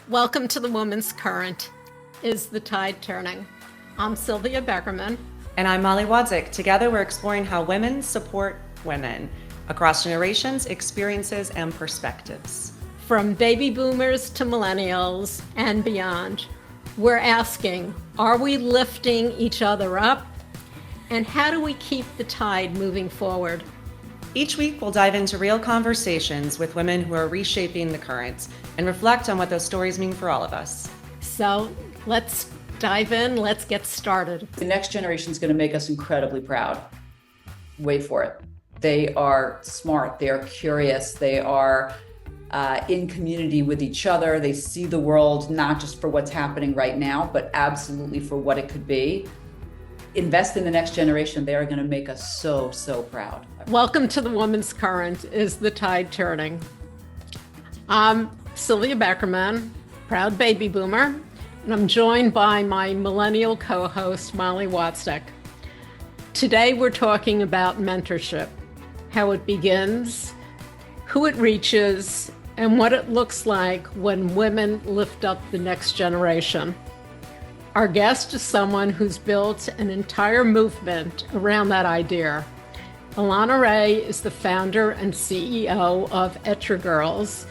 Welcome to the Woman's Current. Is the tide turning? I'm Sylvia Beckerman. And I'm Molly Wadzik. Together, we're exploring how women support women across generations, experiences, and perspectives. From baby boomers to millennials and beyond, we're asking, are we lifting each other up? And how do we keep the tide moving forward? Each week, we'll dive into real conversations with women who are reshaping the current and reflect on what those stories mean for all of us. So let's dive in. Let's get started. The next generation is going to make us incredibly proud. Wait for it. They are smart. They are curious. They are in community with each other. They see the world not just for what's happening right now, but absolutely for what it could be. Invest in the next generation. They are going to make us so, so proud. Welcome to the Woman's Current. Is the tide turning? I'm Sylvia Beckerman, proud baby boomer, and I'm joined by my millennial co-host, Molly Wadzik. Today, we're talking about mentorship, how it begins, who it reaches, and what it looks like when women lift up the next generation. Our guest is someone who's built an entire movement around that idea. Illana Raia is the founder and CEO of Être Girls,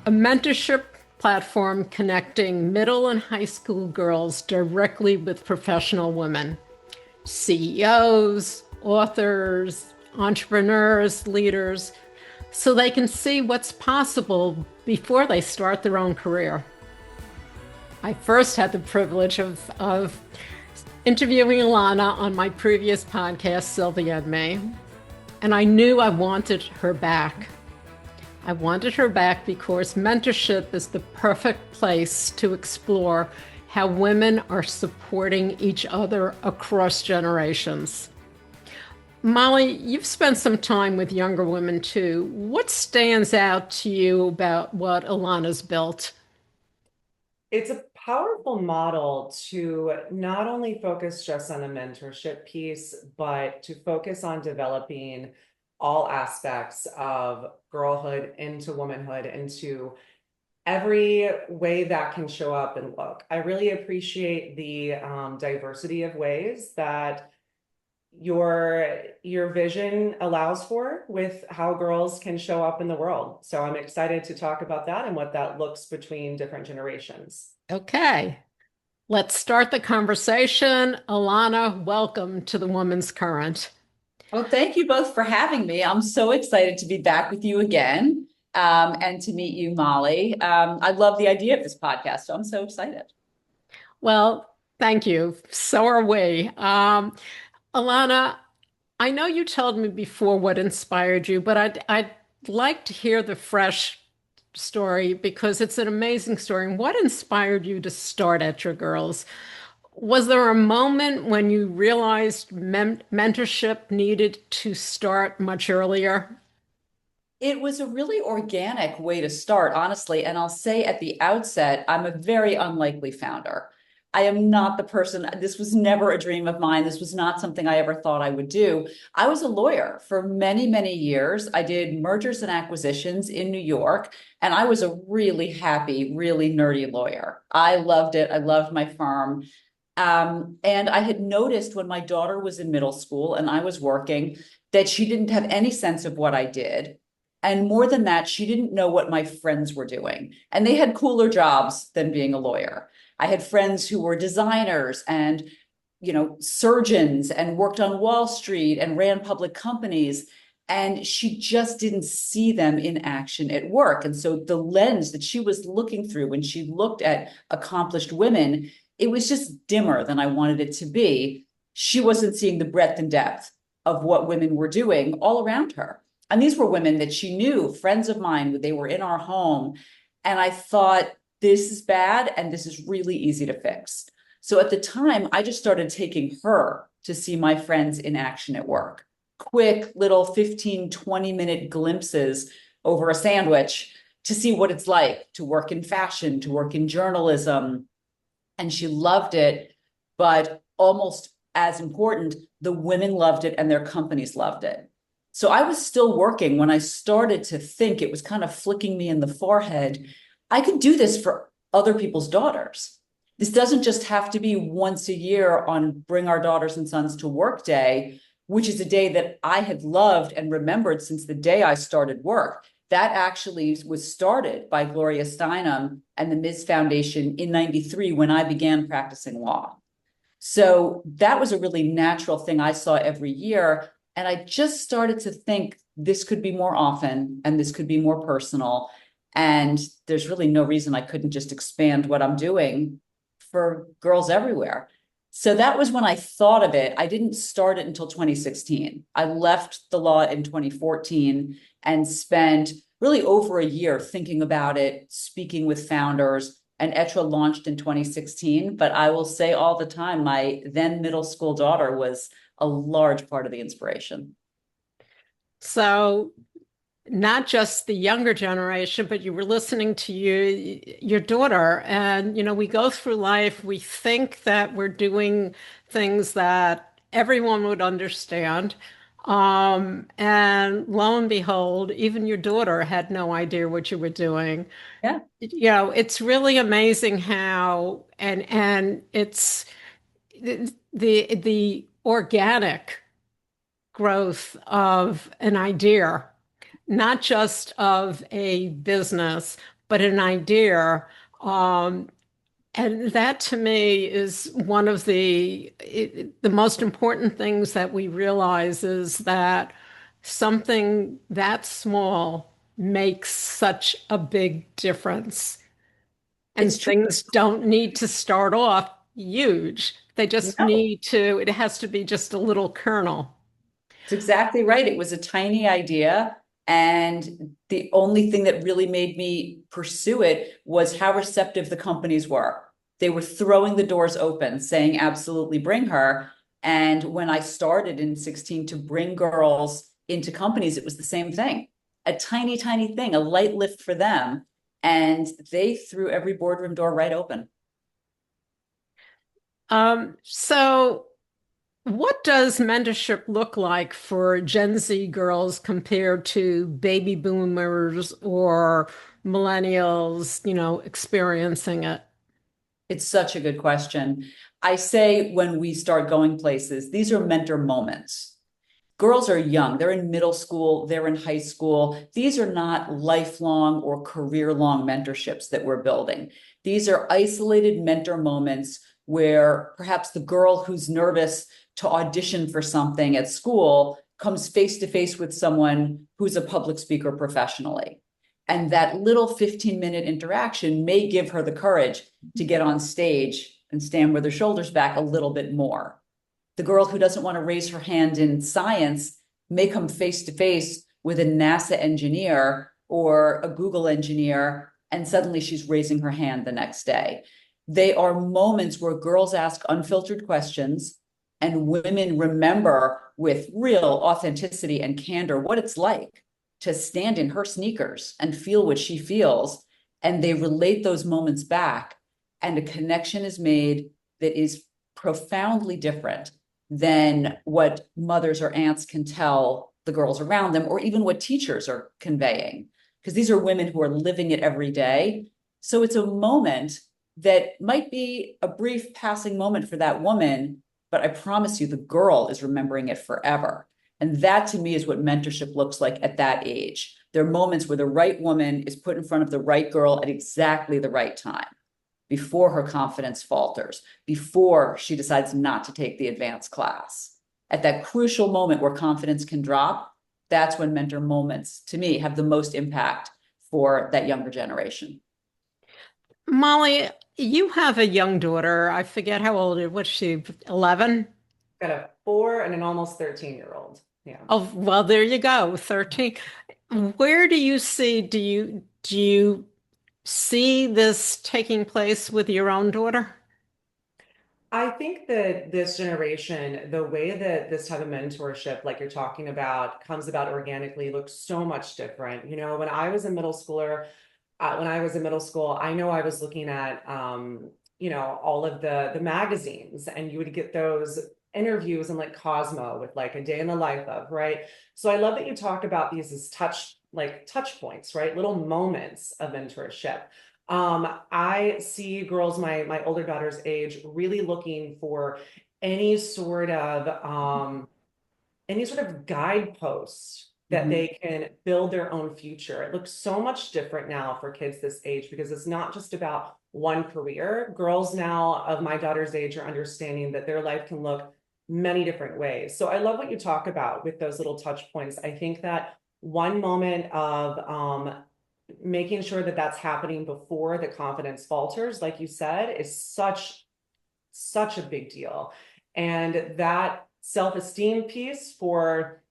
a mentorship platform connecting middle and high school girls directly with professional women, CEOs, authors, entrepreneurs, leaders, so they can see what's possible before they start their own career. I first had the privilege of interviewing Illana on my previous podcast, Sylvia and Me, and I knew I wanted her back. I wanted her back because mentorship is the perfect place to explore how women are supporting each other across generations. Molly, you've spent some time with younger women too. What stands out to you about what Illana's built? It's a powerful model to not only focus just on the mentorship piece, but to focus on developing all aspects of girlhood into womanhood, into every way that can show up and look. I really appreciate the diversity of ways that your vision allows for with how girls can show up in the world. So I'm excited to talk about that and what that looks between different generations. Okay, let's start the conversation. Illana, welcome to the Woman's Current. Well, thank you both for having me. I'm so excited to be back with you again and to meet you, Molly. I love the idea of this podcast, so I'm so excited. Well, thank you. So are we. Illana, I know you told me before what inspired you, but I'd like to hear the fresh story because it's an amazing story. And what inspired you to start Être Girls? Was there a moment when you realized mentorship needed to start much earlier? It was a really organic way to start, honestly. And I'll say at the outset, I'm a very unlikely founder. I am not the person, this was never a dream of mine. This was not something I ever thought I would do. I was a lawyer for many, many years. I did mergers and acquisitions in New York, and I was a really happy, really nerdy lawyer. I loved it. I loved my firm. And I had noticed when my daughter was in middle school and I was working that she didn't have any sense of what I did. And more than that, she didn't know what my friends were doing. And they had cooler jobs than being a lawyer. I had friends who were designers and, surgeons and worked on Wall Street and ran public companies. And she just didn't see them in action at work. And so the lens that she was looking through when she looked at accomplished women, it was just dimmer than I wanted it to be. She wasn't seeing the breadth and depth of what women were doing all around her. And these were women that she knew, friends of mine, they were in our home. And I thought, this is bad and this is really easy to fix. So at the time, I just started taking her to see my friends in action at work. Quick little 15, 20-minute glimpses over a sandwich to see what it's like to work in fashion, to work in journalism. And she loved it, but almost as important, the women loved it and their companies loved it. So I was still working when I started to think, it was kind of flicking me in the forehead, I could do this for other people's daughters. This doesn't just have to be once a year on Bring Our Daughters and Sons to Work Day, which is a day that I had loved and remembered since the day I started work. That actually was started by Gloria Steinem and the Ms. Foundation in 93 when I began practicing law. So that was a really natural thing I saw every year. And I just started to think this could be more often and this could be more personal. And there's really no reason I couldn't just expand what I'm doing for girls everywhere. So that was when I thought of it. I didn't start it until 2016. I left the law in 2014 and spent really over a year thinking about it, speaking with founders, and Être launched in 2016. But I will say all the time, my then middle school daughter was a large part of the inspiration. So not just the younger generation, but you were listening to your daughter. And, we go through life, we think that we're doing things that everyone would understand. And lo and behold, even your daughter had no idea what you were doing. Yeah. It's really amazing how, and it's the organic growth of an idea, not just of a business, but an idea. And that to me is one of the most important things that we realize is that something that small makes such a big difference. And It's true. things don't need to start off huge. They just No. it has to be just a little kernel. It's exactly right. It was a tiny idea. And the only thing that really made me pursue it was how receptive the companies were. They were throwing the doors open, saying, absolutely bring her. And when I started in 16 to bring girls into companies, it was the same thing. A tiny, tiny thing, a light lift for them. And they threw every boardroom door right open. So what does mentorship look like for Gen Z girls compared to baby boomers or millennials, experiencing it? It's such a good question. I say when we start going places, these are mentor moments. Girls are young, they're in middle school, they're in high school. These are not lifelong or career-long mentorships that we're building. These are isolated mentor moments where perhaps the girl who's nervous to audition for something at school comes face to face with someone who's a public speaker professionally. And that little 15-minute interaction may give her the courage to get on stage and stand with her shoulders back a little bit more. The girl who doesn't want to raise her hand in science may come face to face with a NASA engineer or a Google engineer, and suddenly she's raising her hand the next day. They are moments where girls ask unfiltered questions and women remember with real authenticity and candor what it's like to stand in her sneakers and feel what she feels. And they relate those moments back, and a connection is made that is profoundly different than what mothers or aunts can tell the girls around them, or even what teachers are conveying, because these are women who are living it every day. So it's a moment that might be a brief passing moment for that woman, but I promise you the girl is remembering it forever. And that to me is what mentorship looks like at that age. There are moments where the right woman is put in front of the right girl at exactly the right time, before her confidence falters, before she decides not to take the advanced class. At that crucial moment where confidence can drop, that's when mentor moments, to me, have the most impact for that younger generation. Molly, you have a young daughter. I forget how old it was. She 11? Got a 4 and an almost 13-year-old. Yeah. Oh, well, there you go. 13. Where do you see, do you see this taking place with your own daughter? I think that this generation, the way that this type of mentorship, like you're talking about, comes about organically looks so much different. When I was a middle schooler, when I was in middle school, I know I was looking at, all of the magazines, and you would get those interviews in like Cosmo with like a day in the life of, right? So I love that you talk about these as touch points, right? Little moments of mentorship. I see girls my older daughter's age really looking for any sort of guideposts that Mhm. they can build their own future. It looks so much different now for kids this age because it's not just about one career. Girls now of my daughter's age are understanding that their life can look many different ways. So I love what you talk about with those little touch points. I think that one moment of making sure that that's happening before the confidence falters, like you said, is such a big deal. And that self-esteem piece for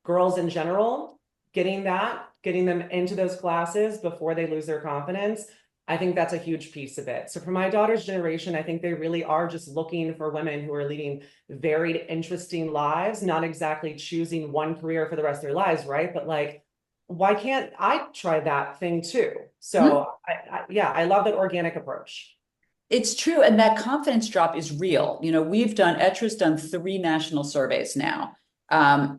girls in general, getting them into those classes before they lose their confidence, I think that's a huge piece of it. So for my daughter's generation, I think they really are just looking for women who are leading varied, interesting lives, not exactly choosing one career for the rest of their lives, right? But like, why can't I try that thing too? Mhm. So yeah, I love that organic approach. It's true. And that confidence drop is real. Etra's done 3 national surveys now.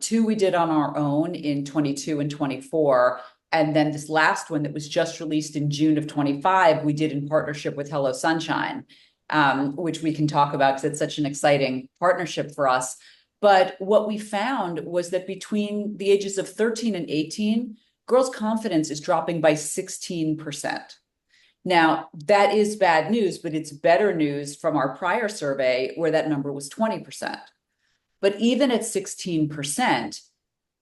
2 we did on our own in 22 and 24. And then this last one that was just released in June of 25, we did in partnership with Hello Sunshine, which we can talk about because it's such an exciting partnership for us. But what we found was that between the ages of 13 and 18, girls' confidence is dropping by 16%. Now, that is bad news, but it's better news from our prior survey where that number was 20%. But even at 16%,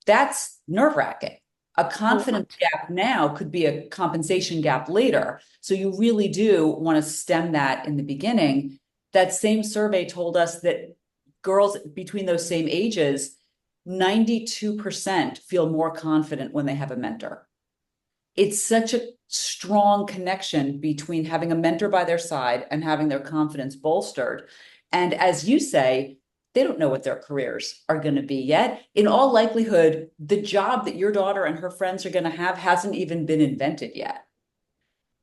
that's nerve-wracking. A Oh, confidence gap now could be a compensation gap later. So you really do want to stem that in the beginning. That same survey told us that girls between those same ages, 92% feel more confident when they have a mentor. It's such a strong connection between having a mentor by their side and having their confidence bolstered. And as you say, they don't know what their careers are going to be yet. In all likelihood, the job that your daughter and her friends are going to have hasn't even been invented yet.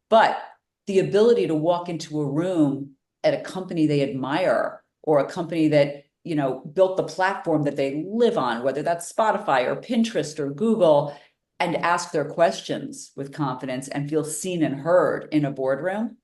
But the ability to walk into a room at a company they admire or a company that, built the platform that they live on, whether that's Spotify or Pinterest or Google, and ask their questions with confidence and feel seen and heard in a boardroom,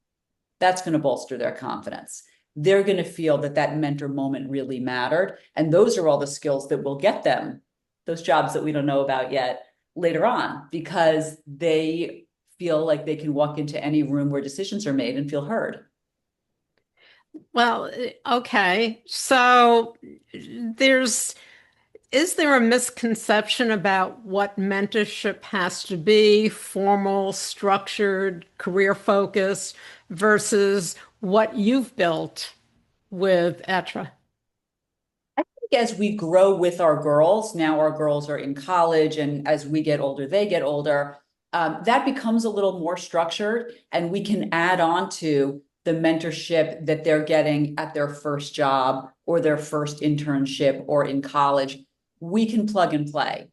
that's going to bolster their confidence. They're going to feel that that mentor moment really mattered. And those are all the skills that will get them those jobs that we don't know about yet later on, because they feel like they can walk into any room where decisions are made and feel heard. well, okay. So there's is there a misconception about what mentorship has to be, formal, structured, career focused, versus what you've built with Etra? As we grow with our girls, now our girls are in college, and as we get older, they get older. That becomes a little more structured, and we can add on to the mentorship that they're getting at their first job or their first internship or in college. We can plug and play.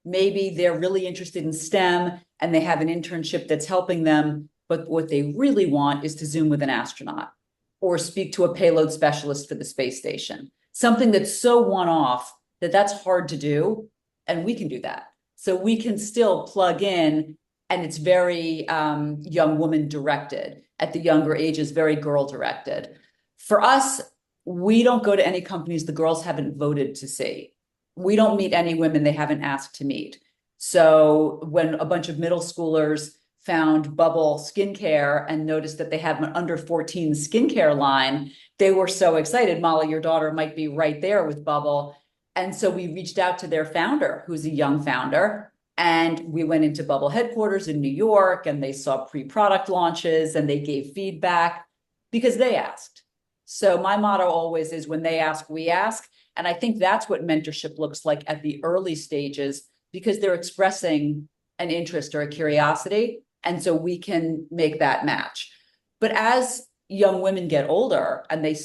Maybe they're really interested in STEM and they have an internship that's helping them, but what they really want is to Zoom with an astronaut or speak to a payload specialist for the space station. Something that's so one-off that that's hard to do, and we can do that. So we can still plug in, and it's very young woman directed. At the younger ages, very girl directed. For us, we don't go to any companies the girls haven't voted to see. We don't meet any women they haven't asked to meet. So when a bunch of middle schoolers found Bubble skincare and noticed that they have an under 14 skincare line, they were so excited. Molly, your daughter might be right there with Bubble. And so we reached out to their founder, who's a young founder, and we went into Bubble headquarters in New York, and they saw pre-product launches and they gave feedback because they asked. So my motto always is when they ask, we ask. And I think that's what mentorship looks like at the early stages, because they're expressing an interest or a curiosity. And so we can make that match. But as young women get older and they,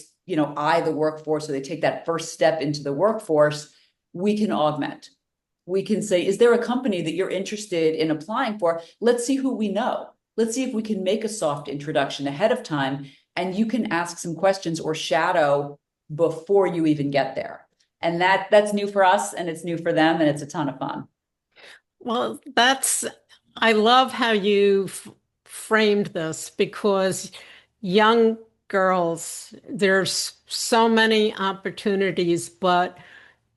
eye the workforce, or they take that first step into the workforce, we can augment. We can say, is there a company that you're interested in applying for? Let's see who we know. Let's see if we can make a soft introduction ahead of time. And you can ask some questions or shadow before you even get there. And that's new for us, and it's new for them, and it's a ton of fun. Well, I love how you framed this because young girls, there's so many opportunities, but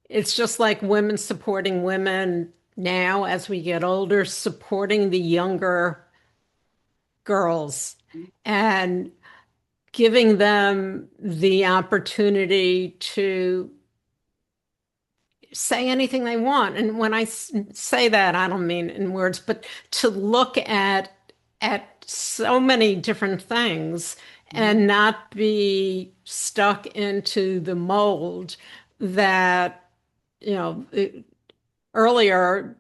it's just like women supporting women now as we get older, supporting the younger girls and giving them the opportunity to say anything they want. And when I say that, I don't mean in words, but to look at so many different things and not be stuck into the mold that, earlier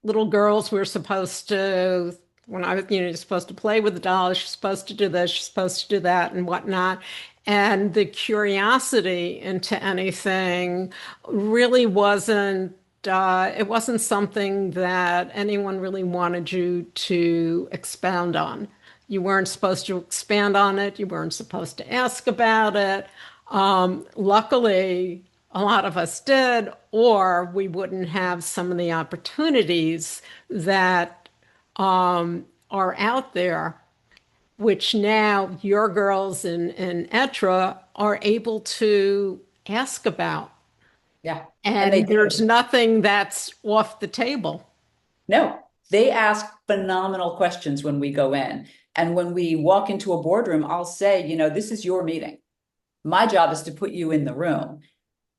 little girls were supposed to, when I was, you're supposed to play with the dolls, you're supposed to do this, you're supposed to do that, and whatnot. And the curiosity into anything really wasn't, it wasn't something that anyone really wanted you to expound on. You weren't supposed to expand on it, you weren't supposed to ask about it. Luckily, a lot of us did, or we wouldn't have some of the opportunities that are out there, which now your girls in Etra are able to ask about. Yeah. And there's nothing that's off the table. No, they ask phenomenal questions when we go in. And when we walk into a boardroom, I'll say, this is your meeting. My job is to put you in the room.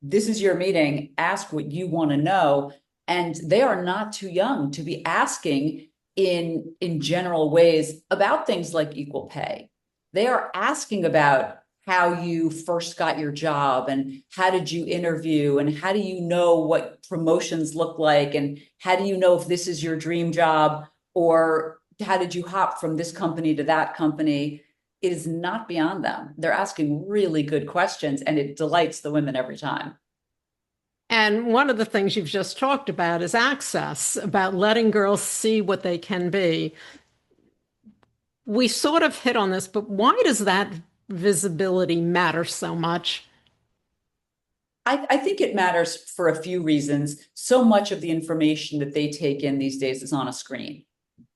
This is your meeting. Ask what you want to know. And they are not too young to be asking in general ways about things like equal pay. They are asking about how you first got your job and how did you interview and how do you know what promotions look like and how do you know if this is your dream job or how did you hop from this company to that company? It is not beyond them. They're asking really good questions and it delights the women every time. And one of the things you've just talked about is access, about letting girls see what they can be. We sort of hit on this, but why does that visibility matter so much? I think it matters for a few reasons. So much of the information that they take in these days is on a screen,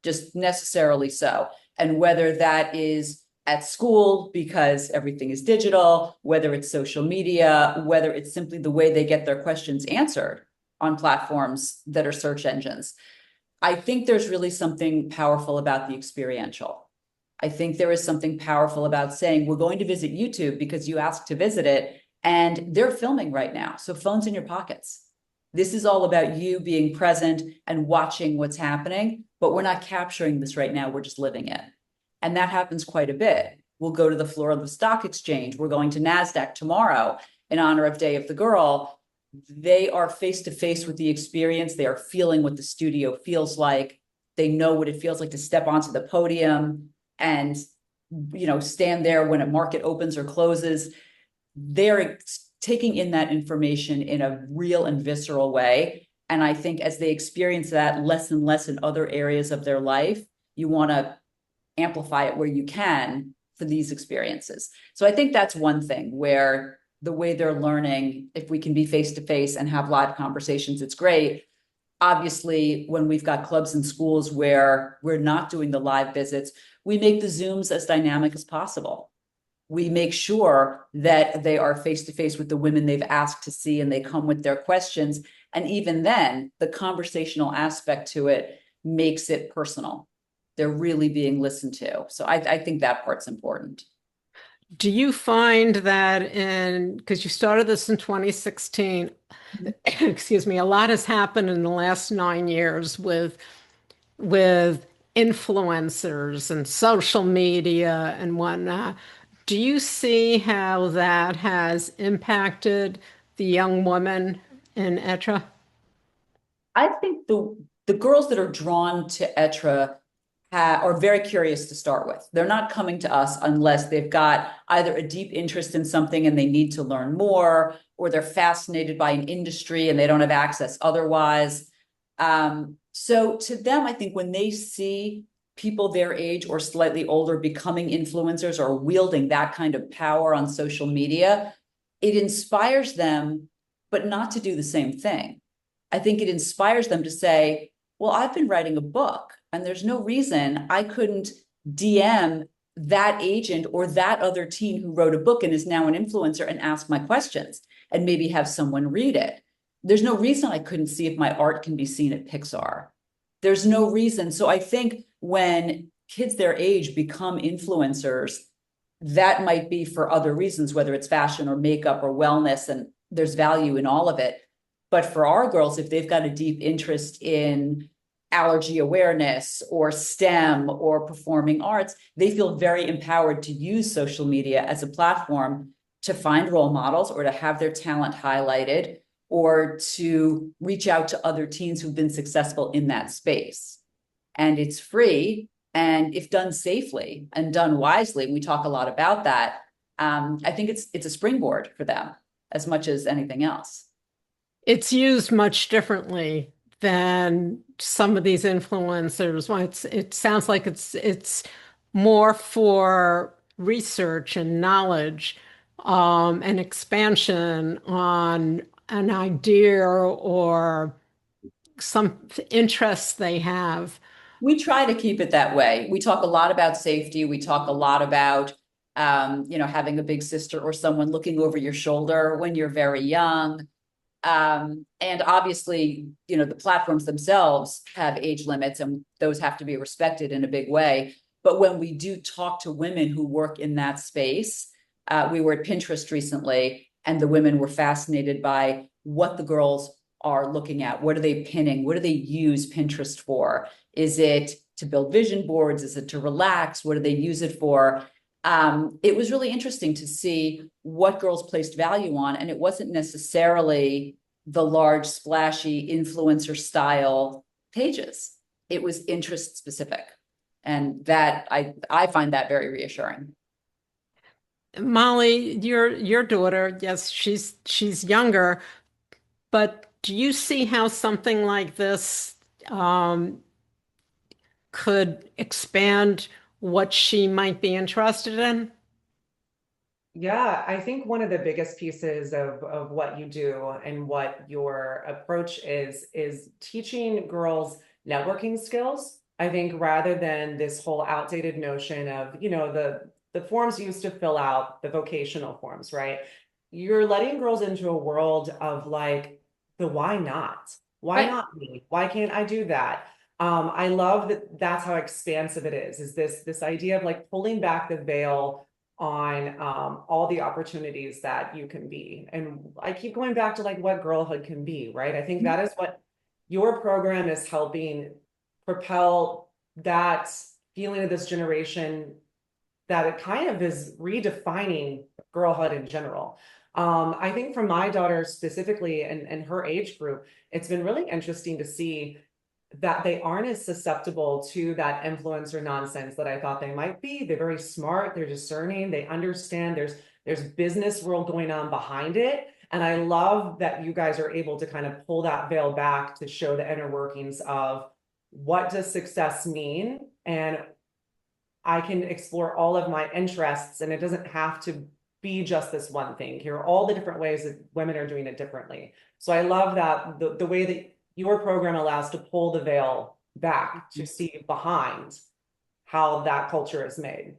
just necessarily so. And whether that is at school because everything is digital, whether it's social media, whether it's simply the way they get their questions answered on platforms that are search engines. I think there's really something powerful about the experiential. I think there is something powerful about saying, we're going to visit YouTube because you asked to visit it, and they're filming right now. So phones in your pockets. This is all about you being present and watching what's happening, but we're not capturing this right now. We're just living it. And that happens quite a bit. We'll go to the floor of the stock exchange. We're going to NASDAQ tomorrow in honor of Day of the Girl. They are face to face with the experience. They are feeling what the studio feels like. They know what it feels like to step onto the podium and, stand there when a market opens or closes. They're taking in that information in a real and visceral way. And I think as they experience that less and less in other areas of their life, you want to amplify it where you can for these experiences. So I think that's one thing where the way they're learning, if we can be face to face and have live conversations, it's great. Obviously, when we've got clubs and schools where we're not doing the live visits, we make the Zooms as dynamic as possible. We make sure that they are face to face with the women they've asked to see and they come with their questions. And even then, the conversational aspect to it makes it personal. They're really being listened to. So I think that part's important. Do you find that because you started this in 2016, excuse me, a lot has happened in the last 9 years with influencers and social media and whatnot. Do you see how that has impacted the young woman in Etra? I think the girls that are drawn to Etra are very curious to start with. They're not coming to us unless they've got either a deep interest in something and they need to learn more, or they're fascinated by an industry and they don't have access otherwise. So to them, I think when they see people their age or slightly older becoming influencers or wielding that kind of power on social media, it inspires them, but not to do the same thing. I think it inspires them to say, well, I've been writing a book and there's no reason I couldn't DM that agent or that other teen who wrote a book and is now an influencer and ask my questions and maybe have someone read it. There's no reason I couldn't see if my art can be seen at Pixar. There's no reason. So I think when kids their age become influencers, that might be for other reasons, whether it's fashion or makeup or wellness, and there's value in all of it. But for our girls, if they've got a deep interest in allergy awareness or STEM or performing arts, they feel very empowered to use social media as a platform to find role models or to have their talent highlighted or to reach out to other teens who've been successful in that space. And it's free. And if done safely and done wisely, we talk a lot about that. I think it's a springboard for them as much as anything else. It's used much differently than some of these influencers. Well, it sounds like it's more for research and knowledge, and expansion on an idea or some interests they have. We try to keep it that way. We talk a lot about safety. We talk a lot about, having a big sister or someone looking over your shoulder when you're very young. And obviously, the platforms themselves have age limits and those have to be respected in a big way. But when we do talk to women who work in that space, we were at Pinterest recently, and the women were fascinated by what the girls are looking at. What are they pinning? What do they use Pinterest for? Is it to build vision boards? Is it to relax? What do they use it for? It was really interesting to see what girls placed value on. And it wasn't necessarily the large, splashy influencer style pages. It was interest specific. And that I find that very reassuring. Molly, your daughter, yes, she's younger, but do you see how something like this could expand what she might be interested in? Yeah, I think one of the biggest pieces of what you do and what your approach is teaching girls networking skills. I think rather than this whole outdated notion of, the forms you used to fill out, the vocational forms, right? You're letting girls into a world of like the why not? Why Right. not me? Why can't I do that? I love that that's how expansive it is this idea of like pulling back the veil on all the opportunities that you can be. And I keep going back to like what girlhood can be, right? I think that is what your program is helping propel, that feeling of this generation, that it kind of is redefining girlhood in general. I think for my daughter specifically and her age group, it's been really interesting to see that they aren't as susceptible to that influencer nonsense that I thought they might be. They're very smart, they're discerning, they understand there's business world going on behind it. And I love that you guys are able to kind of pull that veil back to show the inner workings of what does success mean. And I can explore all of my interests, and it doesn't have to be just this one thing. Here are all the different ways that women are doing it differently. So I love that the way that your program allows to pull the veil back to see behind how that culture is made.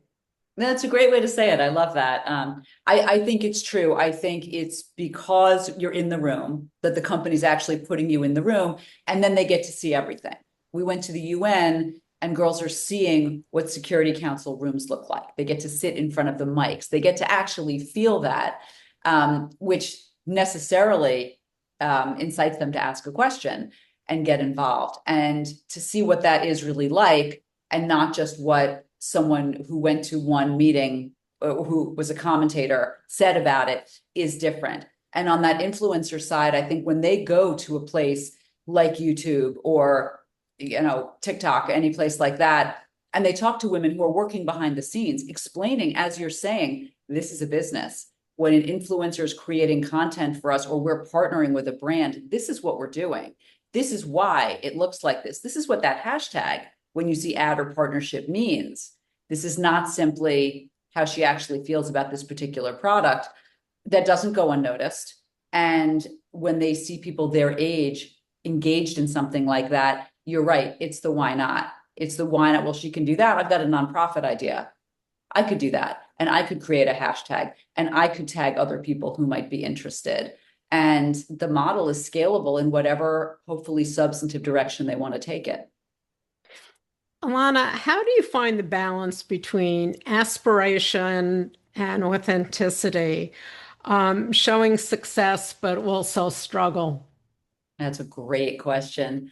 That's a great way to say it. I love that. I think it's true. I think it's because you're in the room that the company's actually putting you in the room, and then they get to see everything. We went to the UN and girls are seeing what Security Council rooms look like. They get to sit in front of the mics. They get to actually feel that, which necessarily incites them to ask a question and get involved, and to see what that is really like, and not just what someone who went to one meeting who was a commentator said about it is different. And on that influencer side, I think when they go to a place like YouTube or TikTok, any place like that, and they talk to women who are working behind the scenes, explaining, as you're saying, this is a business. When an influencer is creating content for us, or we're partnering with a brand, this is what we're doing. This is why it looks like this. This is what that hashtag, when you see ad or partnership, means. This is not simply how she actually feels about this particular product. That doesn't go unnoticed. And when they see people their age engaged in something like that, you're right, it's the why not. It's the why not? Well, she can do that. I've got a nonprofit idea. I could do that. And I could create a hashtag and I could tag other people who might be interested. And the model is scalable in whatever, hopefully, substantive direction they want to take it. Illana, how do you find the balance between aspiration and authenticity, showing success but also struggle? That's a great question.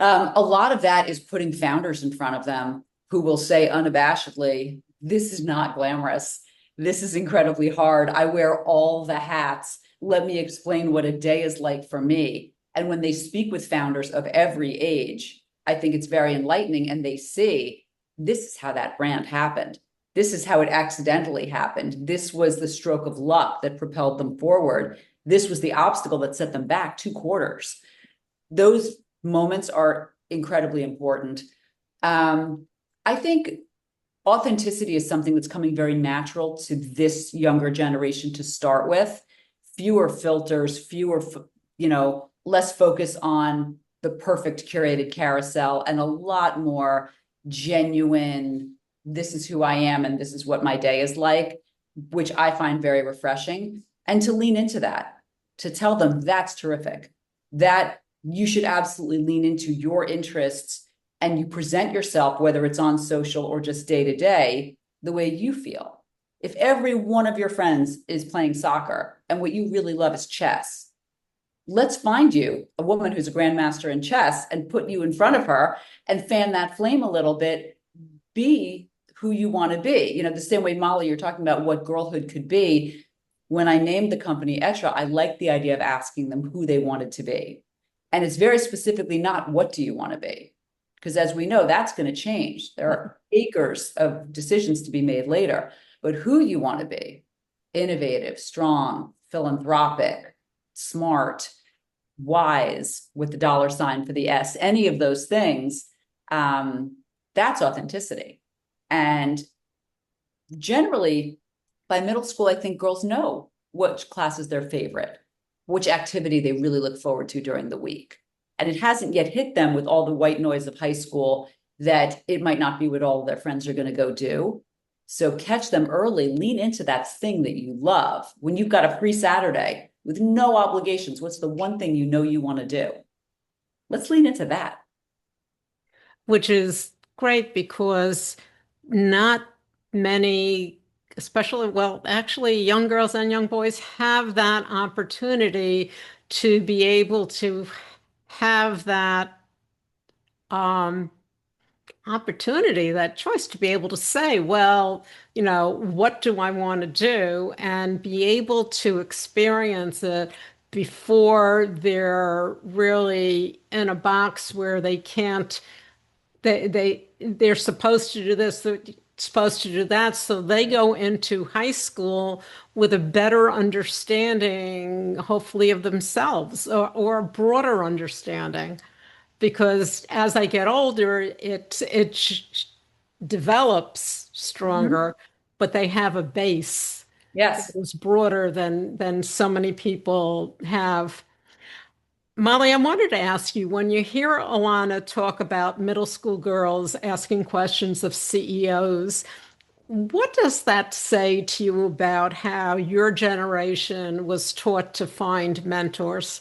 A lot of that is putting founders in front of them who will say unabashedly, this is not glamorous. This is incredibly hard. I wear all the hats. Let me explain what a day is like for me. And when they speak with founders of every age, I think it's very enlightening, and they see this is how that brand happened. This is how it accidentally happened. This was the stroke of luck that propelled them forward. This was the obstacle that set them back 2 quarters. Those moments are incredibly important. I think authenticity is something that's coming very natural to this younger generation to start with. Fewer filters, less focus on the perfect curated carousel, and a lot more genuine, this is who I am and this is what my day is like, which I find very refreshing. And to lean into that, to tell them that's terrific, that you should absolutely lean into your interests, and you present yourself, whether it's on social or just day to day, the way you feel. If every one of your friends is playing soccer and what you really love is chess, let's find you a woman who's a grandmaster in chess and put you in front of her and fan that flame a little bit. Be who you want to be. The same way, Molly, you're talking about what girlhood could be. When I named the company Être, I liked the idea of asking them who they wanted to be. And it's very specifically not what do you want to be? Because as we know, that's going to change. There are acres of decisions to be made later, but who you want to be: innovative, strong, philanthropic, smart, wise, with the $ for the S, any of those things, that's authenticity. And generally, by middle school, I think girls know which class is their favorite, which activity they really look forward to during the week. And it hasn't yet hit them with all the white noise of high school that it might not be what all of their friends are going to go do. So catch them early, lean into that thing that you love. When you've got a free Saturday with no obligations, what's the one thing you know you want to do? Let's lean into that. Which is great because not many, especially, well, actually, young girls and young boys have that opportunity to be able to have that opportunity, that choice to be able to say, well, what do I want to do? And be able to experience it before they're really in a box where they can't, they're supposed to do this, they're supposed to do that. So they go into high school with a better understanding, hopefully, of themselves, or a broader understanding. Because as I get older, it develops stronger, but they have a base that Yes. is broader than so many people have. Molly, I wanted to ask you, when you hear Illana talk about middle school girls asking questions of CEOs, what does that say to you about how your generation was taught to find mentors?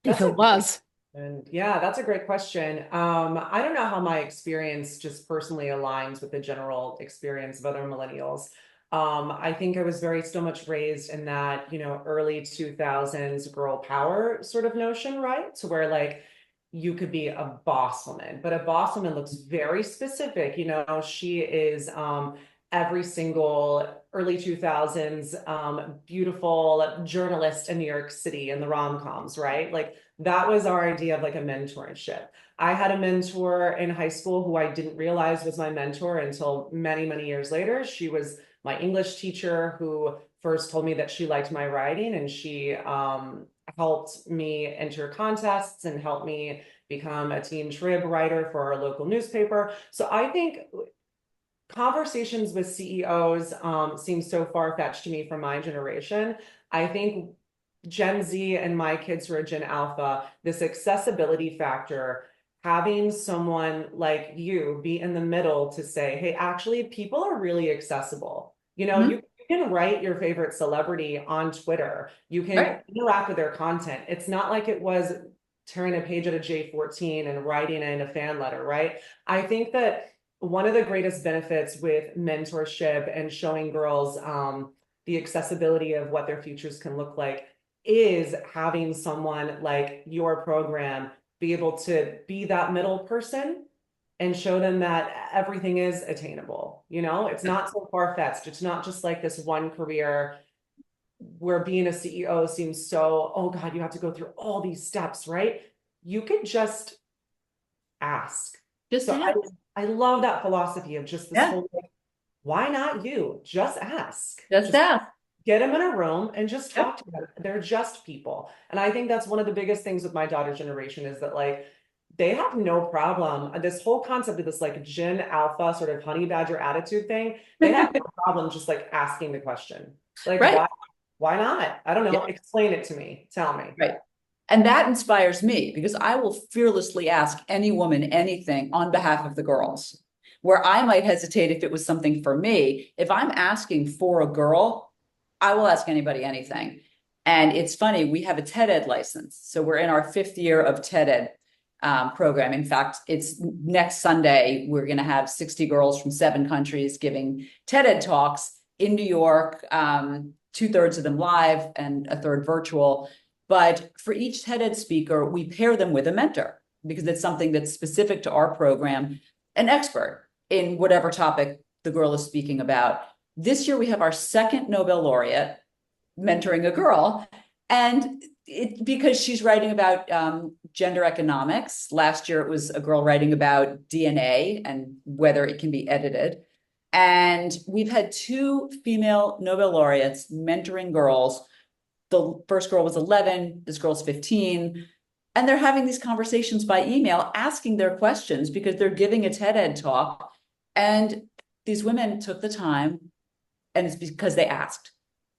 If That's it a was. And yeah, that's a great question. I don't know how my experience just personally aligns with the general experience of other millennials. I think I was very still much raised in that, early 2000s girl power sort of notion, right? So where like you could be a boss woman, but a boss woman looks very specific. She is every single early 2000s beautiful journalist in New York City in the rom-coms, right? Like that was our idea of like a mentorship. I had a mentor in high school who I didn't realize was my mentor until many, many years later. She was my English teacher who first told me that she liked my writing, and she helped me enter contests and helped me become a teen trib writer for our local newspaper. So I think conversations with CEOs seem so far-fetched to me from my generation. I think Gen Z and my kids who are Gen Alpha, this accessibility factor having someone like you be in the middle to say, hey, actually, people are really accessible. You know, Mhm. you can write your favorite celebrity on Twitter. You can Right. interact with their content. It's not like it was turning a page at a J14 and writing in a fan letter, right? I think that one of the greatest benefits with mentorship and showing girls the accessibility of what their futures can look like is having someone like your program be able to be that middle person and show them that everything is attainable. You know, it's not so far-fetched. It's not just like this one career where being a CEO seems so, oh God, you have to go through all these steps, right? You could just ask. Just So ask. I love that philosophy of just this Yeah. whole like, why not you? Just ask. Just ask. Get them in a room and just Yep. talk to them. They're just people. And I think that's one of the biggest things with my daughter generation is that like they have no problem. This whole concept of this like Gen Alpha sort of honey badger attitude thing, they have no problem just like asking the question. Like Right. why not? I don't know. Yeah. Explain it to me. Tell me. Right. And that inspires me because I will fearlessly ask any woman anything on behalf of the girls. Where I might hesitate if it was something for me, if I'm asking for a girl, I will ask anybody anything. And it's funny, we have a TED Ed license. So we're in our 5th year of TED Ed program. In fact, it's next Sunday. We're going to have 60 girls from 7 countries giving TED Ed talks in New York, 2/3 of them live and a third virtual. But for each TED Ed speaker, we pair them with a mentor because it's something that's specific to our program, an expert in whatever topic the girl is speaking about. This year, we have our 2nd Nobel laureate mentoring a girl. And because she's writing about gender economics. Last year, it was a girl writing about DNA and whether it can be edited. And we've had 2 female Nobel laureates mentoring girls. The first girl was 11, this girl's 15. And they're having these conversations by email, asking their questions because they're giving a TED Ed talk. And these women took the time, and it's because they asked.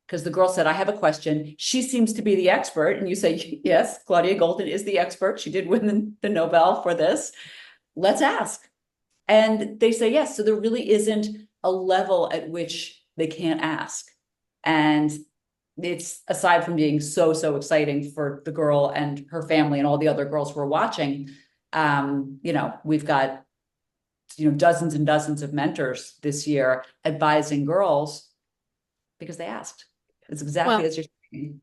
Because the girl said, I have a question. She seems to be the expert. And you say, yes, Claudia Golden is the expert. She did win the Nobel for this. Let's ask. And they say, yes. So there really isn't a level at which they can't ask. And it's, aside from being so exciting for the girl and her family and all the other girls who are watching, we've got, dozens and dozens of mentors this year advising girls because they asked. It's exactly as you're saying.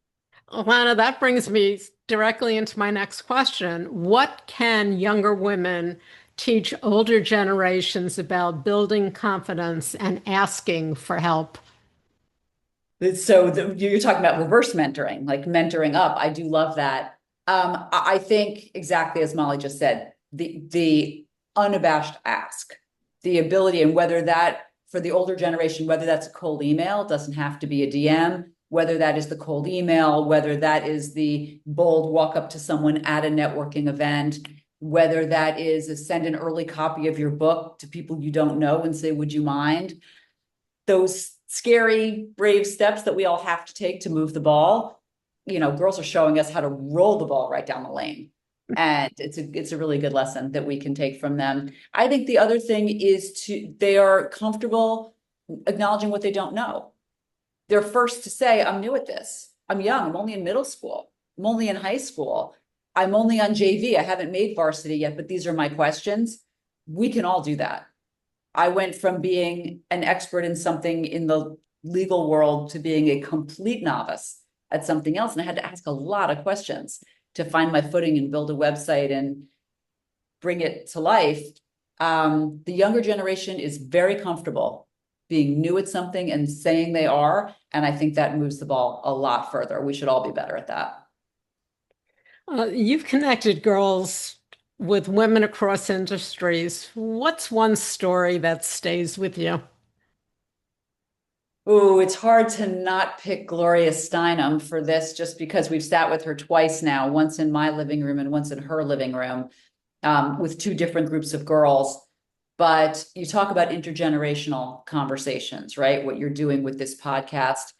Illana, that brings me directly into my next question. What can younger women teach older generations about building confidence and asking for help? So you're talking about reverse mentoring, like mentoring up. I do love that. I think exactly as Molly just said, the unabashed ask, the ability, and whether that for the older generation, whether that's a cold email, doesn't have to be a DM, whether that is the cold email, whether that is the bold walk up to someone at a networking event, whether that is send an early copy of your book to people you don't know and say, would you mind? Those scary, brave steps that we all have to take to move the ball. Girls are showing us how to roll the ball right down the lane. And it's a really good lesson that we can take from them. I think the other thing is they are comfortable acknowledging what they don't know. They're first to say, I'm new at this. I'm young. I'm only in middle school. I'm only in high school. I'm only on JV. I haven't made varsity yet, but these are my questions. We can all do that. I went from being an expert in something in the legal world to being a complete novice at something else. And I had to ask a lot of questions to find my footing and build a website and bring it to life. The younger generation is very comfortable being new at something and saying they are. And I think that moves the ball a lot further. We should all be better at that. You've connected girls with women across industries. What's one story that stays with you? Oh, it's hard to not pick Gloria Steinem for this just because we've sat with her twice now, once in my living room and once in her living room, with 2 different groups of girls. But you talk about intergenerational conversations, right? What you're doing with this podcast,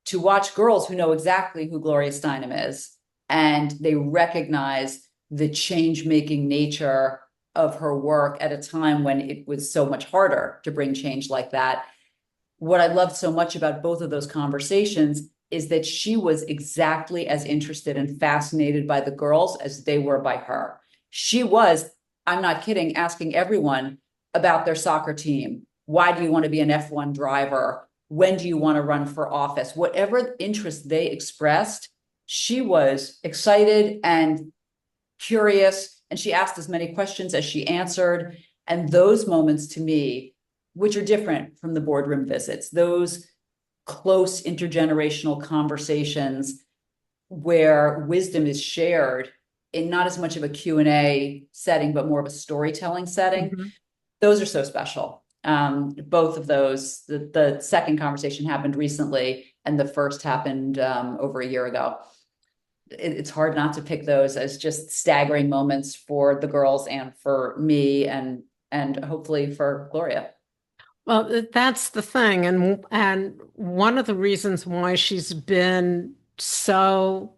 to watch girls who know exactly who Gloria Steinem is, and they recognize the change-making nature of her work at a time when it was so much harder to bring change like that. What I loved so much about both of those conversations is that she was exactly as interested and fascinated by the girls as they were by her. She was, I'm not kidding, asking everyone about their soccer team. Why do you want to be an F1 driver? When do you want to run for office? Whatever interest they expressed, she was excited and curious, and she asked as many questions as she answered. And those moments to me, which are different from the boardroom visits, those close intergenerational conversations where wisdom is shared in not as much of a Q&A setting, but more of a storytelling setting. Mm-hmm. Those are so special. Both of those, the second conversation happened recently, and the first happened over a year ago. It's hard not to pick those as just staggering moments for the girls and for me, and hopefully for Gloria. Well, that's the thing, and one of the reasons why she's been so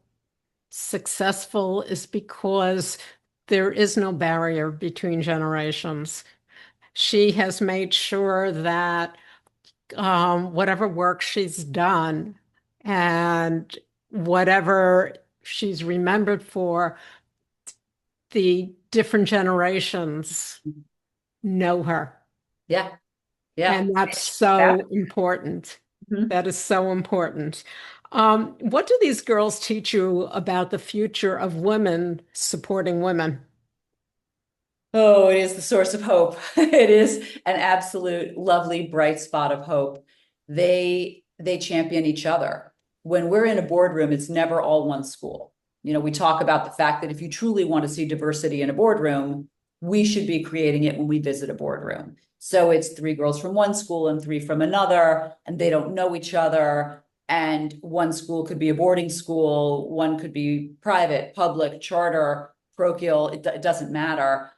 successful is because there is no barrier between generations. She has made sure that whatever work she's done and whatever she's remembered for, the different generations know her. Yeah. Yeah. And that's so important. Mhm. That is so important. What do these girls teach you about the future of women supporting women? Oh, it is the source of hope. It is an absolute lovely bright spot of hope. They champion each other. When we're in a boardroom, it's never all one school. You know, we talk about the fact that if you truly want to see diversity in a boardroom, we should be creating it when we visit a boardroom. So it's 3 girls from one school and 3 from another, and they don't know each other. And one school could be a boarding school, one could be private, public, charter, parochial, it doesn't matter.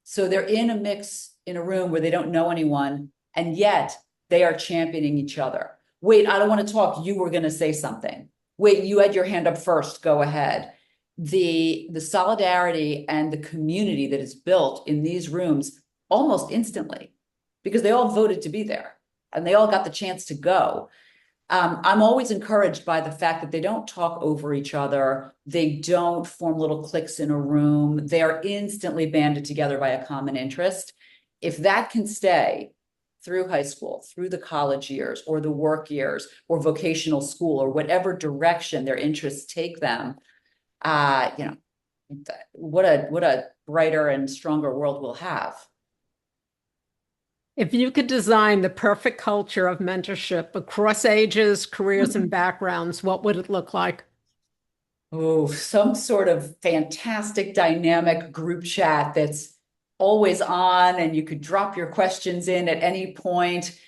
So they're in a mix in a room where they don't know anyone, and yet they are championing each other. Wait, I don't want to talk. You were going to say something. Wait, you had your hand up first. Go ahead. The solidarity and the community that is built in these rooms almost instantly, because they all voted to be there and they all got the chance to go. I'm always encouraged by the fact that they don't talk over each other. They don't form little cliques in a room. They are instantly banded together by a common interest. If that can stay through high school, through the college years or the work years or vocational school or whatever direction their interests take them, you know, what a brighter and stronger world we'll have. If you could design the perfect culture of mentorship across ages, careers, and backgrounds, what would it look like? Oh, some sort of fantastic dynamic group chat that's always on, and you could drop your questions in at any point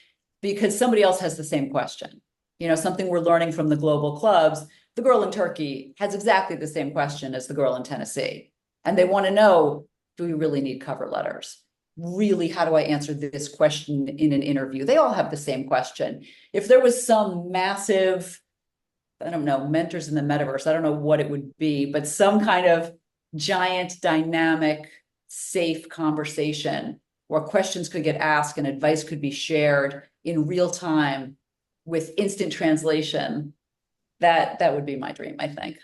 because somebody else has the same question. You know, something we're learning from the global clubs. The girl in Turkey has exactly the same question as the girl in Tennessee. And they want to know, do we really need cover letters? Really, how do I answer this question in an interview? They all have the same question. If there was some massive, I don't know, mentors in the metaverse, I don't know what it would be, but some kind of giant, dynamic, safe conversation where questions could get asked and advice could be shared in real time with instant translation, that would be my dream, I think.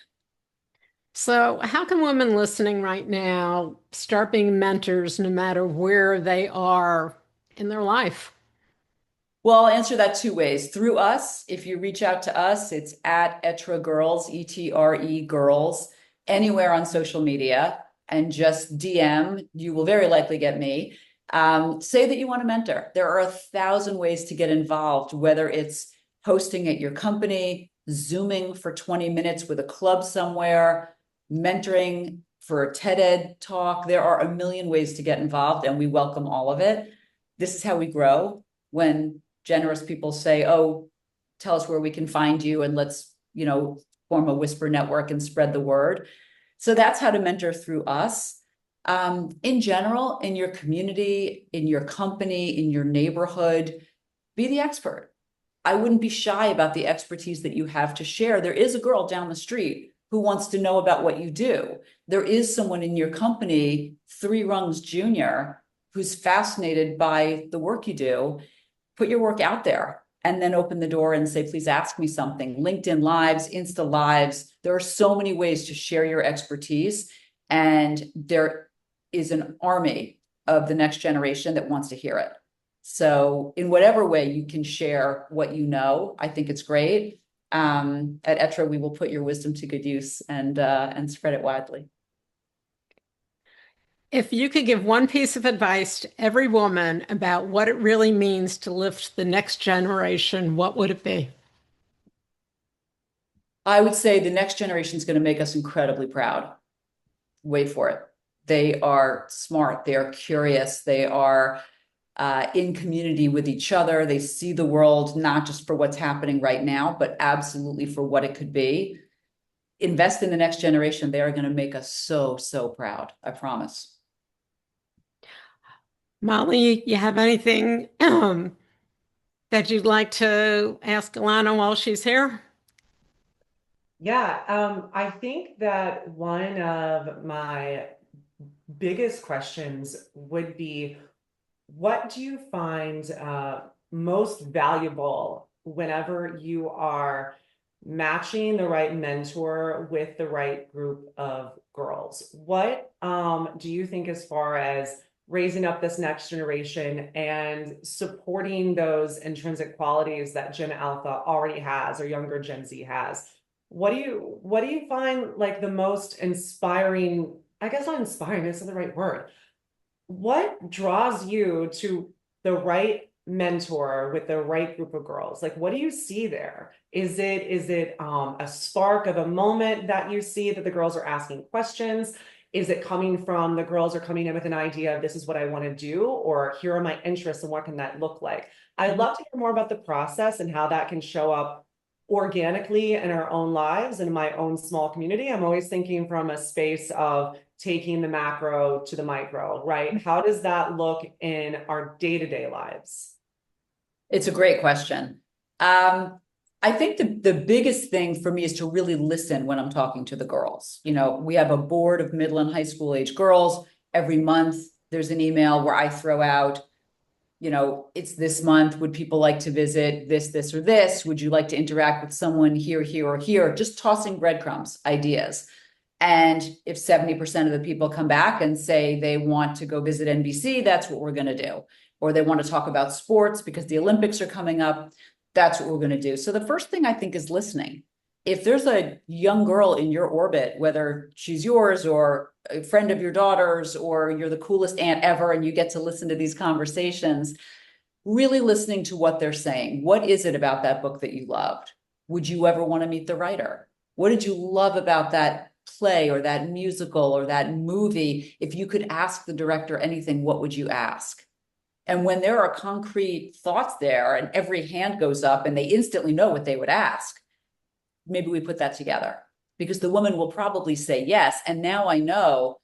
So, how can women listening right now start being mentors no matter where they are in their life? Well, I'll answer that 2 ways. Through us, if you reach out to us, it's at Être Girls, ETRE Girls, anywhere on social media, and just DM. You will very likely get me. Say that you want to mentor. There are 1,000 ways to get involved, whether it's hosting at your company, Zooming for 20 minutes with a club somewhere, mentoring for a TED Ed talk. There are a million ways to get involved, and we welcome all of it. This is how we grow. When generous people say, oh, tell us where we can find you, and let's, you know, form a whisper network and spread the word. So that's how to mentor through us. In general, in your community, in your company, in your neighborhood, be the expert. I wouldn't be shy about the expertise that you have to share. There is a girl down the street who wants to know about what you do. there is someone in your company 3 rungs junior who's fascinated by the work you do, put your work out there and then open the door and say, please ask me something. LinkedIn Lives, Insta Lives. There are so many ways to share your expertise. And there is an army of the next generation that wants to hear it. So in whatever way you can share what you know, I think it's great. At Être, we will put your wisdom to good use and spread it widely. If you could give one piece of advice to every woman about what it really means to lift the next generation, what would it be? I would say the next generation is going to make us incredibly proud. Wait for it. They are smart. They are curious. They are in community with each other. They see the world not just for what's happening right now, but absolutely for what it could be. Invest in the next generation. They are going to make us so, so proud. I promise. Molly, you have anything that you'd like to ask Illana while she's here? Yeah, I think that one of my biggest questions would be, what do you find most valuable whenever you are matching the right mentor with the right group of girls? What do you think as far as raising up this next generation and supporting those intrinsic qualities that Gen Alpha already has or younger Gen Z has? What do you find like the most inspiring? I guess not inspiring, this is the right word. What draws you to the right mentor with the right group of girls? Like, what do you see there? Is it a spark of a moment that you see that the girls are asking questions? Is it coming from the girls are coming in with an idea of this is what I want to do, or here are my interests and what can that look like? I'd love to hear more about the process and how that can show up organically in our own lives and in my own small community. I'm always thinking from a space of taking the macro to the micro, right? How does that look in our day-to-day lives? It's a great question. I think the biggest thing for me is to really listen when I'm talking to the girls. You know, we have a board of middle and high school age girls. Every month, there's an email where I throw out, you know, it's this month. Would people like to visit this, or this? Would you like to interact with someone here, here, or here? Just tossing breadcrumbs, ideas. And if 70% of the people come back and say they want to go visit NBC, that's what we're going to do. Or they want to talk about sports because the Olympics are coming up, that's what we're going to do. So the first thing I think is listening. If there's a young girl in your orbit, whether she's yours or a friend of your daughter's, or you're the coolest aunt ever and you get to listen to these conversations, really listening to what they're saying. What is it about that book that you loved? Would you ever want to meet the writer? What did you love about that play or that musical or that movie? If you could ask the director anything, what would you ask? And when there are concrete thoughts there and every hand goes up and they instantly know what they would ask, maybe we put that together, because the woman will probably say yes. And now I know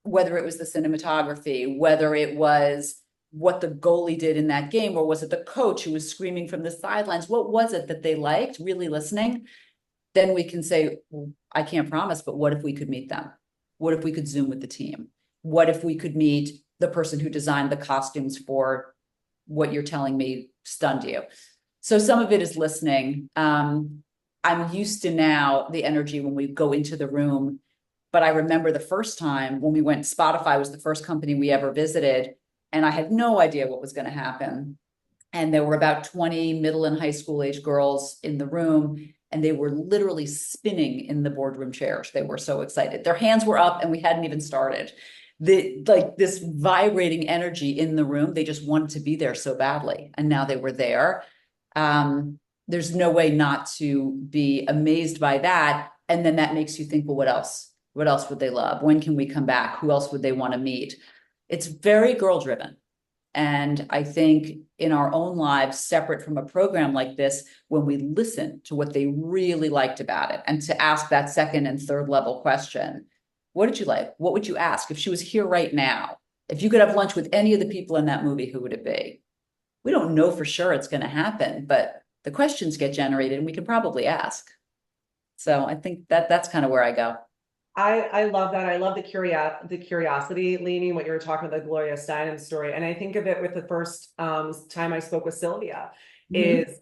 whether it was the cinematography, whether it was what the goalie did in that game, or was it the coach who was screaming from the sidelines? What was it that they liked? Really listening. Then we can say, well, I can't promise, but what if we could meet them? What if we could Zoom with the team? What if we could meet the person who designed the costumes for what you're telling me stunned you? So some of it is listening. I'm used to now the energy when we go into the room, but I remember the first time when we went, Spotify was the first company we ever visited, and I had no idea what was going to happen. And there were about 20 middle and high school age girls in the room, and they were literally spinning in the boardroom chairs. They were so excited. Their hands were up and we hadn't even started. Like this vibrating energy in the room, they just wanted to be there so badly. And now they were there. There's no way not to be amazed by that. And then that makes you think, well, what else? What else would they love? When can we come back? Who else would they want to meet? It's very girl driven. And I think in our own lives, separate from a program like this, when we listen to what they really liked about it and to ask that second and third level question, what did you like? What would you ask if she was here right now? If you could have lunch with any of the people in that movie, who would it be? We don't know for sure it's going to happen, but the questions get generated and we can probably ask. So I think that that's kind of where I go. I love that. I love the curiosity, leaning what you were talking about, the Gloria Steinem story. And I think of it with the first time I spoke with Sylvia, is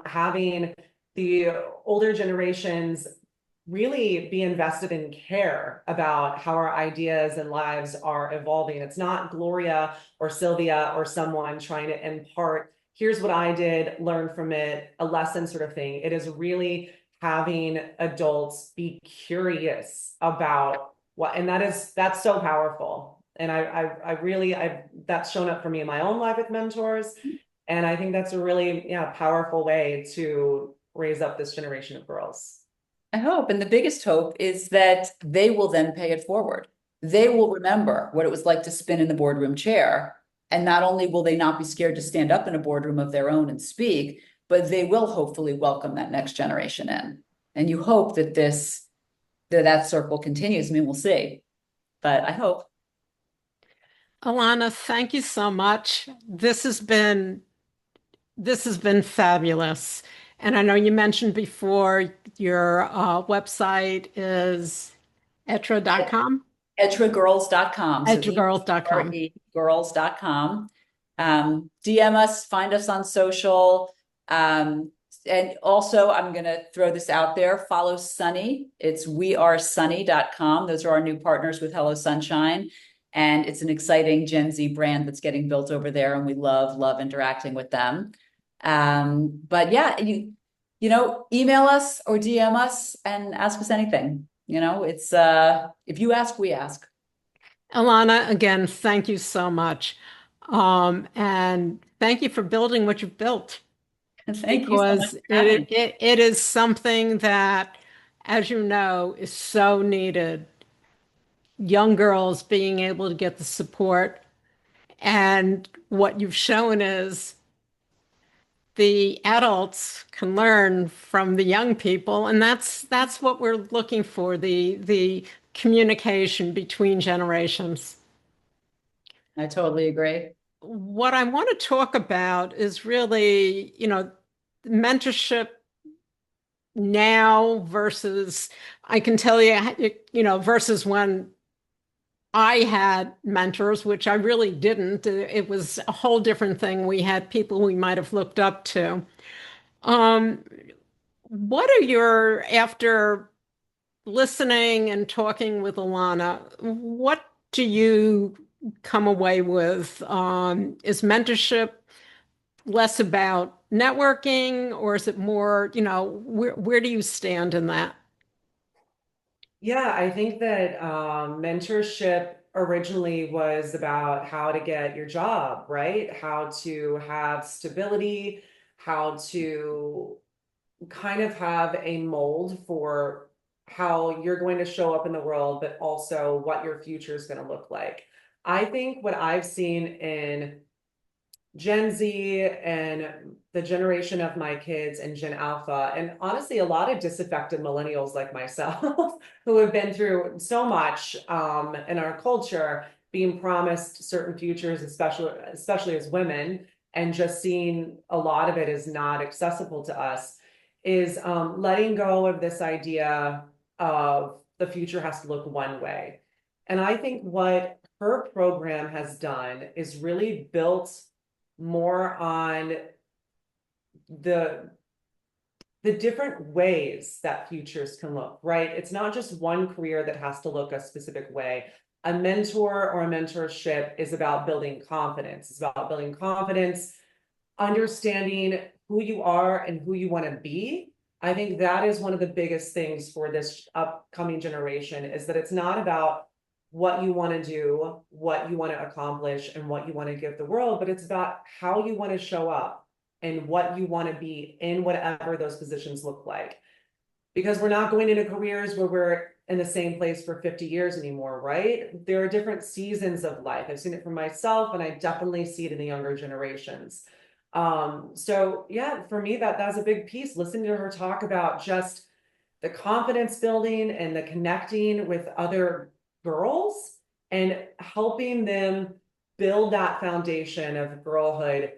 having the older generations really be invested in care about how our ideas and lives are evolving. It's not Gloria or Sylvia or someone trying to impart, here's what I did, learn from it, a lesson sort of thing. It is really having adults be curious about what, and that's so powerful. And I really, that's shown up for me in my own life with mentors. And I think that's a really, powerful way to raise up this generation of girls. I hope. And the biggest hope is that they will then pay it forward. They will remember what it was like to spin in the boardroom chair. And not only will they not be scared to stand up in a boardroom of their own and speak, but they will hopefully welcome that next generation in. And you hope that that circle continues. I mean, we'll see, but I hope. Illana, thank you so much. This has been fabulous. And I know you mentioned before your website is etra.com, EtreGirls.com. So etragirls.com. girls.com. DM us, find us on social. And also, I'm going to throw this out there. Follow Sunny. It's wearesunny.com. Those are our new partners with Hello Sunshine. And it's an exciting Gen Z brand that's getting built over there. And we love interacting with them. But yeah, email us or DM us and ask us anything. It's if you ask, we ask. Illana, again, thank you so much. And thank you for building what you've built. Thank you so much Because for having me. it is something that, as you know, is so needed. Young girls being able to get the support. And what you've shown is the adults can learn from the young people, and that's what we're looking for, the communication between generations. I totally agree. What I want to talk about is really, mentorship now versus, I can tell you, versus when I had mentors, which I really didn't. It was a whole different thing. We had people we might have looked up to. Um, what are after listening and talking with Illana, what do you come away with? Is mentorship less about networking, or is it more, where do you stand in that? Yeah, I think that mentorship originally was about how to get your job, right? How to have stability, how to kind of have a mold for how you're going to show up in the world, but also what your future is going to look like. I think what I've seen in Gen Z and the generation of my kids and Gen Alpha, and honestly, a lot of disaffected millennials like myself who have been through so much in our culture, being promised certain futures, especially as women, and just seeing a lot of it is not accessible to us, is letting go of this idea of the future has to look one way. And I think what her program has done is really built more on the different ways that futures can look, right? It's not just one career that has to look a specific way. A mentor or a mentorship is about building confidence. It's about building confidence, understanding who you are and who you want to be. I think that is one of the biggest things for this upcoming generation, is that it's not about what you want to do, what you want to accomplish, and what you want to give the world, but it's about how you want to show up and what you want to be in whatever those positions look like. Because we're not going into careers where we're in the same place for 50 years anymore, right? There are different seasons of life. I've seen it for myself, and I definitely see it in the younger generations. So yeah, for me, that's a big piece. Listening to her talk about just the confidence building and the connecting with other girls and helping them build that foundation of girlhood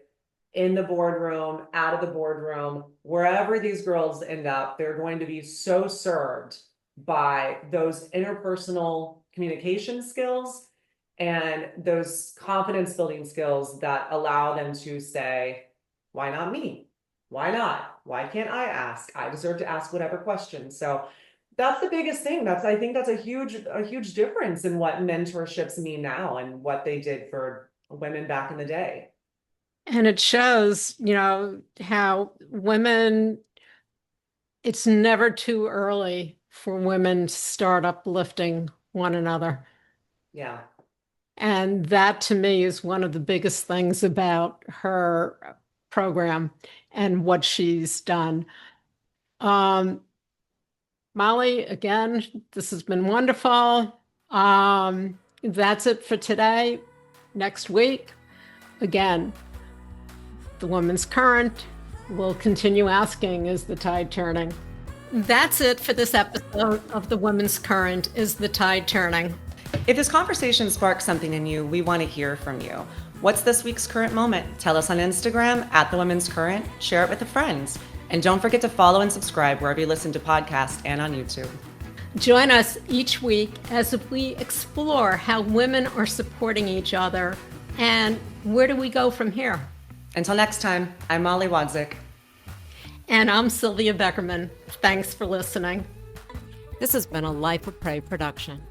in the boardroom, out of the boardroom, wherever these girls end up, they're going to be so served by those interpersonal communication skills and those confidence building skills that allow them to say, why not me? Why not? Why can't I ask? I deserve to ask whatever question. So that's the biggest thing. I think that's a huge difference in what mentorships mean now and what they did for women back in the day. And it shows, how women, it's never too early for women to start uplifting one another. Yeah. And that to me is one of the biggest things about her program and what she's done. Molly, again, this has been wonderful. That's it for today. Next week, again, the woman's current. We'll continue asking, is the tide turning? That's it for this episode of The Woman's Current, Is the Tide Turning? If this conversation sparks something in you, we want to hear from you. What's this week's current moment? Tell us on Instagram at The Women's Current. Share it with a friend. And don't forget to follow and subscribe wherever you listen to podcasts and on YouTube. Join us each week as we explore how women are supporting each other and where do we go from here. Until next time, I'm Molly Wadzik. And I'm Sylvia Beckerman. Thanks for listening. This has been a Life of Prey production.